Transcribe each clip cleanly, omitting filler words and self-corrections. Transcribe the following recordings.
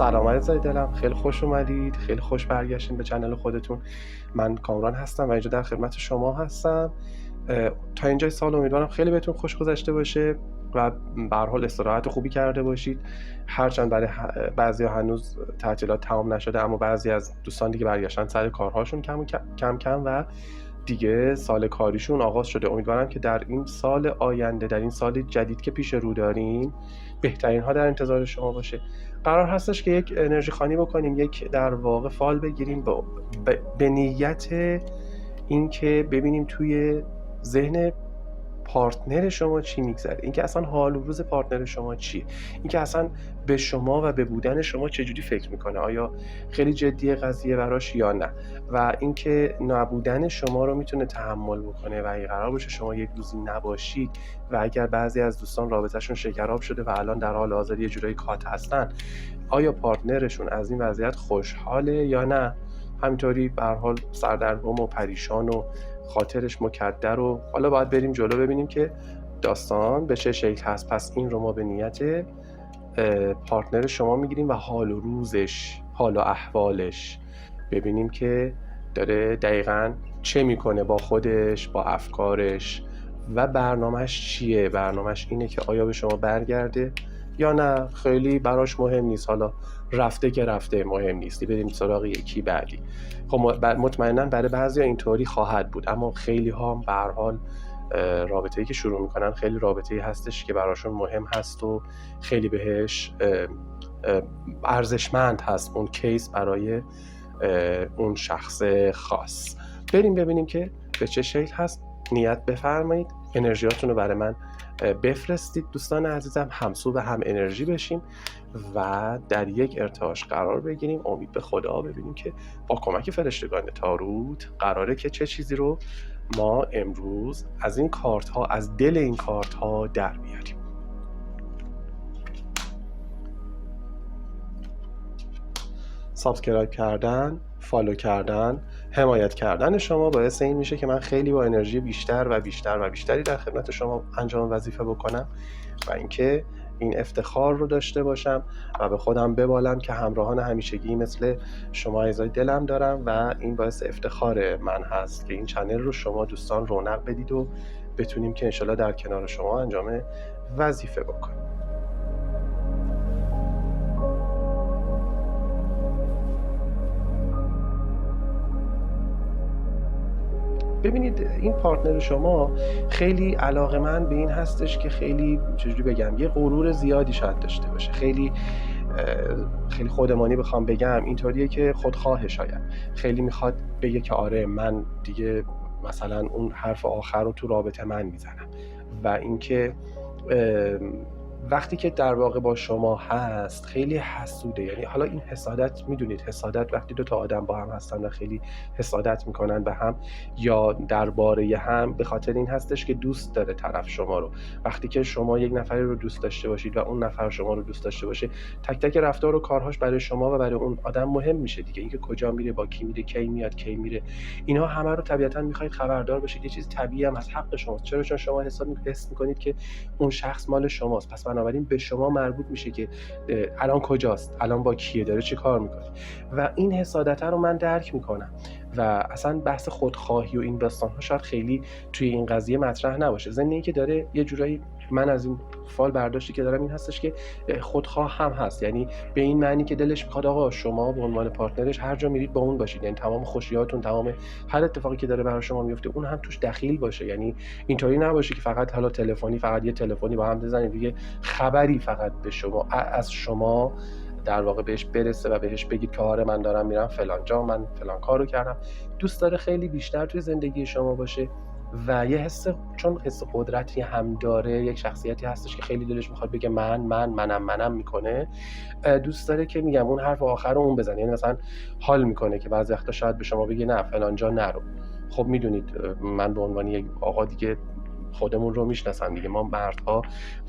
سلام عزیزای دلم، خیلی خوش اومدید، خیلی خوش برگشتین به چنل خودتون. من کامران هستم و اینجا در خدمت شما هستم. تا اینجای سال امیدوارم خیلی بهتون خوش گذشته باشه و به هر حال استراحت خوبی کرده باشید. هرچند برای بعضیا هنوز تعطیلات تمام نشده، اما بعضی از دوستان دیگه برگشتن سر کارهاشون کم کم و دیگه سال کاریشون آغاز شده. امیدوارم که در این سال آینده، در این سال جدید که پیش رو داریم، بهترین ها در انتظار شما باشه. قرار هستش که یک انرژی خوانی بکنیم، یک در واقع فال بگیریم به نیت این که ببینیم توی ذهن پارتنر شما چی میگذره، اینکه اصلا حال و روز پارتنر شما چیه، اینکه اصلا به شما و به بودن شما چجوری فکر میکنه، آیا خیلی جدیه قضیه براش یا نه، و اینکه نبودن شما رو میتونه تحمل بکنه و اگه قرار باشه شما یک روزی نباشید و اگر بعضی از دوستان رابطهشون شکراب شده و الان در حال حاضر یه جورایی کات هستن، آیا پارتنرشون از این وضعیت خوشحاله یا نه، همینطوری به هر حال سردرگم و پریشان و خاطرش مکدر و حالا باید بریم جلو ببینیم که داستان به چه شکل هست. پس این رو ما به نیت پارتنر شما میگیریم و حال و روزش، حال و احوالش، ببینیم که داره دقیقاً چه میکنه با خودش، با افکارش و برنامهش چیه. برنامهش اینه که آیا به شما برگرده یا نه خیلی براش مهم نیست، حالا رفته که رفته مهم نیستی، بریم سراغ یکی بعدی. خب مطمئنا برای بعضیا اینطوری خواهد بود، اما خیلی ها به هر حال رابطه‌ای که شروع میکنن خیلی رابطه‌ای هستش که براشون مهم هست و خیلی بهش ارزشمند هست اون کیس برای اون شخص خاص. بریم ببینیم که به چه شکل هست. نیت بفرمایید، انرژیاتون رو برای من بفرستید دوستان عزیزم، همسو به هم انرژی بشیم و در یک ارتعاش قرار بگیریم. امید به خدا ببینیم که با کمک فرشتگان تاروت قراره که چه چیزی رو ما امروز از این کارت ها، از دل این کارت ها در بیاریم. سابسکرایب کردن، فالو کردن، حمایت کردن شما باعث این میشه که من خیلی با انرژی بیشتر و بیشتر و بیشتری در خدمت شما انجام وظیفه بکنم و اینکه این افتخار رو داشته باشم و به خودم ببالم که همراهان همیشگی مثل شما عزیزای دلم دارم و این باعث افتخار من هست که این چنل رو شما دوستان رونق بدید و بتونیم که انشالله در کنار شما انجام وظیفه بکنیم. ببینید این پارتنر شما خیلی علاقه‌مند به این هستش که خیلی چجوری بگم، یه غرور زیادی شاید داشته باشه، خیلی خودمانی بخوام بگم اینطوریه که خودخواه، شاید خیلی میخواد بگه که آره من دیگه مثلا اون حرف آخر رو تو رابطه من میزنم و اینکه وقتی که در واقع با شما هست خیلی حسوده. یعنی حالا این حسادت، میدونید حسادت وقتی دو تا آدم با هم هستن و خیلی حسادت میکنن به هم یا درباره هم، به خاطر این هستش که دوست داره طرف شما رو. وقتی که شما یک نفری رو دوست داشته باشید و اون نفر شما رو دوست داشته باشه، تک تک رفتار و کارهاش برای شما و برای اون آدم مهم میشه دیگه. اینکه کجا میره، با کی میره، کی میاد، کی میره، اینها همه رو طبیعتا میخواید خبردار باشید. یه چیز طبیعی هم از حق شماست. چرا؟ چون شما حس میکنید که اون شخص مال شماست، پس بنابراین به شما مربوط میشه که الان کجاست، الان با کیه، داره چه کار میکنه. و این حسادت رو من درک میکنم و اصلا بحث خودخواهی و این داستان ها شاید خیلی توی این قضیه مطرح نباشه. ضمن اینکه داره یه جورایی، من از این فال برداشتی که دارم این هستش که خودخواه هم هست، یعنی به این معنی که دلش میخواد آقا شما به عنوان پارتنرش هر جا میرید با اون باشید، یعنی تمام خوشیاتون، تمام هر اتفاقی که داره برای شما میفته اون هم توش دخیل باشه. یعنی اینطوری نباشه که فقط حالا تلفنی، فقط یه تلفنی با هم بزنید دیگه، خبری فقط به شما از شما در واقع بهش برسه و بهش بگید که آره من دارم میرم فلان جا، من فلان کارو کردم. دوست داره خیلی بیشتر توی زندگی شما باشه و یه چون حس قدرتی هم داره، یک شخصیتی هستش که خیلی دلش میخواد بگه منم میکنه. دوست داره که میگم اون حرف آخر رو اون بزنه. یعنی مثلا حال میکنه که بعضی وقتا شاید به شما بگه نه فلان جا نرو. خب میدونید من به عنوان یک آقا دیگه خودمون رو میشناسم دیگه، ما مردها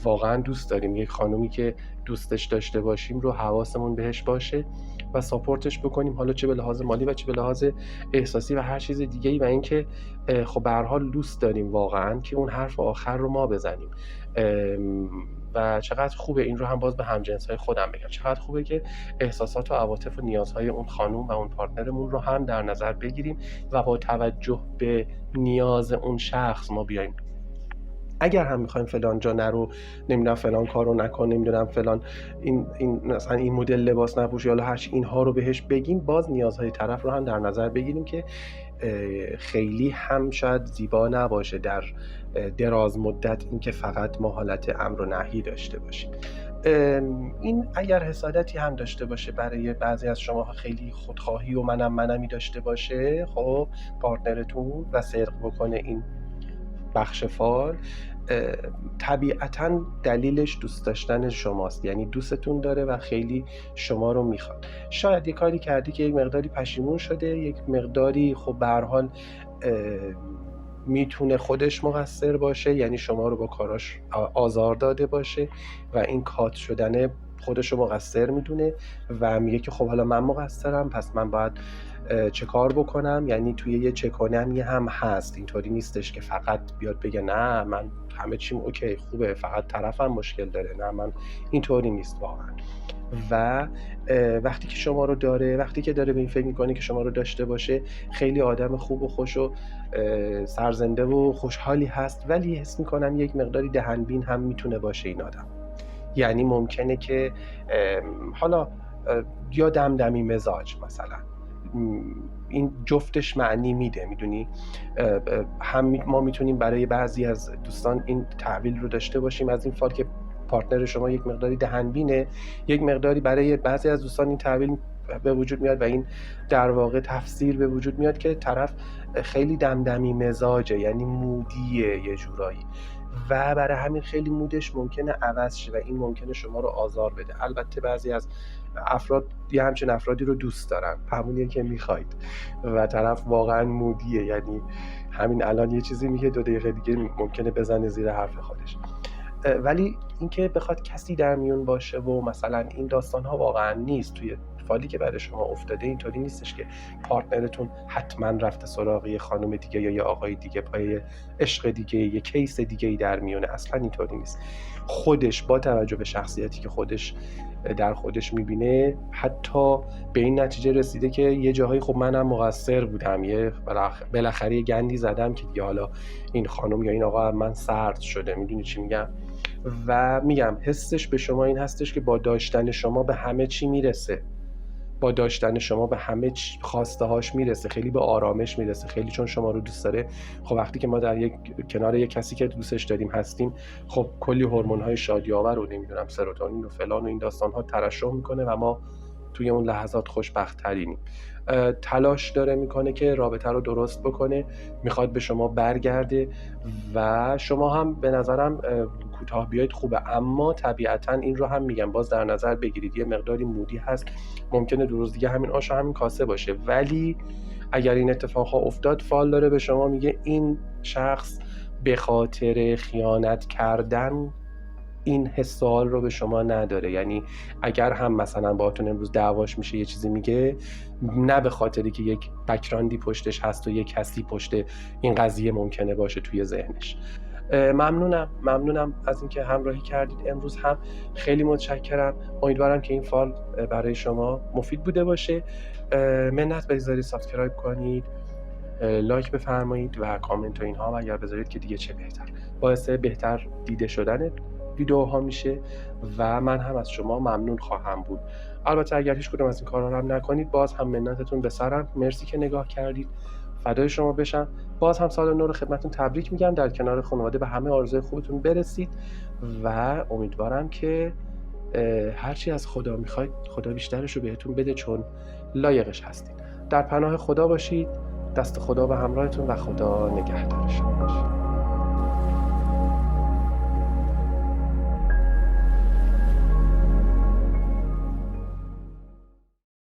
واقعا دوست داریم یک خانومی که دوستش داشته باشیم رو حواسمون بهش باشه و ساپورتش بکنیم، حالا چه به لحاظ مالی و چه به لحاظ احساسی و هر چیز دیگه‌ای. و اینکه خب به هر حال دوست داریم واقعا که اون حرف آخر رو ما بزنیم. و چقدر خوبه، این رو هم باز به همجنس‌های خودم بگم، چقدر خوبه که احساسات و عواطف و نیازهای اون خانم و اون پارتنرمون رو هم در نظر بگیریم و با توجه به نیاز اون شخص ما بیایم. اگر هم میخوایم فلان جا نرو، نمیدونم فلان کارو نکن، نمیدونم فلان این مثلا این مدل لباس نپوش، یا هر چی اینها رو بهش بگیم، باز نیازهای طرف رو هم در نظر بگیریم که خیلی هم شاید زیبا نباشه در دراز مدت این که فقط ما حالت امر و نهی داشته باشیم. این اگر حسادتی هم داشته باشه برای بعضی از شما، خیلی خودخواهی و منمی داشته باشه، خب پارتنرتون و صدق بکنه این بخش فال، طبیعتاً دلیلش دوست داشتن شماست، یعنی دوستتون داره و خیلی شما رو میخواد. شاید یک کاری کردی که یک مقداری پشیمون شده، یک مقداری خب به هر حال میتونه خودش مقصر باشه، یعنی شما رو با کاراش آزار داده باشه و این کات شدن خودش رو مقصر میدونه و میگه که خب حالا من مقصرم، پس من باید چه کار بکنم. یعنی توی یه چه کنم یه هم هست، اینطوری نیستش که فقط بیاد بگه نه من همه چیم اوکی خوبه، فقط طرفم مشکل داره. نه، من اینطوری نیست واقعا. و وقتی که شما رو داره، وقتی که داره به این فکر میکنه که شما رو داشته باشه، خیلی آدم خوب و خوش و سرزنده و خوشحالی هست، ولی حس میکنم یک مقداری دهنبین هم میتونه باشه این آدم. یعنی ممکنه که حالا یا دمدمی مزاج مثلا، این جفتش معنی میده، میدونی. هم ما میتونیم برای بعضی از دوستان این تعبیر رو داشته باشیم از این فال که پارتنر شما یک مقداری دهنبینه، یک مقداری برای بعضی از دوستان این تعبیر به وجود میاد و این در واقع تفسیر به وجود میاد که طرف خیلی دمدمی مزاجه، یعنی مودیه یه جورایی، و برای همین خیلی مودش ممکنه عوض شه و این ممکنه شما رو آزار بده. البته بعضی از افراد یه همچین افرادی رو دوست دارن، همونیه که میخواید، و طرف واقعا مودیه، یعنی همین الان یه چیزی میگه 2 دقیقه دیگه ممکنه بزنه زیر حرف خودش. ولی اینکه بخواد کسی در میون باشه و مثلا این داستان ها واقعا نیست. توی فالی که برای شما افتاده اینطوری نیستش که پارتنرتون حتما رفته سراغ یه خانم دیگه یا یه آقای دیگه، پای عشق دیگه، یه کیس دیگه در میونه، اصلا اینطوری نیست. خودش با توجه به شخصیتی که خودش در خودش میبینه حتی به این نتیجه رسیده که یه جاهایی خب منم مقصر بودم، یه بالاخره یه گندی زدم که دیگه حالا این خانم یا این آقا من سرد شده، میدونی چی میگم. و میگم حسش به شما این هستش که با داشتن شما به همه چی میرسه، با داشتن شما به همه خواسته هاش میرسه، خیلی به آرامش میرسه، خیلی چون شما رو دوست داره. خب وقتی که ما در کنار یک کسی که دوستش داریم هستیم، خب کلی هورمون های شادی آور و نمیدونم سروتونین و فلان و این داستان ها ترشح میکنه و ما توی اون لحظات خوشبخت ترینیم. تلاش داره میکنه که رابطه رو درست بکنه، میخواد به شما برگرده و شما هم به نظرم کوتاه بیایید خوبه. اما طبیعتا این رو هم میگم باز در نظر بگیرید، یه مقداری مودی هست، ممکنه 2 روز دیگه همین آش و همین کاسه باشه، ولی اگر این اتفاقها افتاد، فال داره به شما میگه این شخص به خاطر خیانت کردن این حسال رو به شما نداره. یعنی اگر هم مثلا باهاتون امروز دعواش میشه، یه چیزی میگه، نه به خاطری که یک بک‌گراندی پشتش هست و یک کسی پشت این قضیه ممکنه باشه توی ذهنش. ممنونم از اینکه همراهی کردید امروز هم، خیلی متشکرم. امیدوارم که این فال برای شما مفید بوده باشه. منت بذارید سابسکرایب کنید، لایک بفرمایید و کامنت و اینها، و اگر بذارید که دیگه چه بهتر، باعث بهتر دیده شدن ویدیوها میشه و من هم از شما ممنون خواهم بود. البته اگر هیچ کدوم از این کارها رو هم نکنید، باز هم منتتون به سرم. مرسی که نگاه کردید، فدای شما بشم. باز هم سال نو رو خدمتتون تبریک میگم، در کنار خانواده به همه آرزوی خوبتون برسید و امیدوارم که هرچی از خدا میخواید خدا بیشترش رو بهتون بده، چون لایقش هستید. در پناه خدا باشید، دست خدا به همراهتون و خدا نگهدارتون باشه.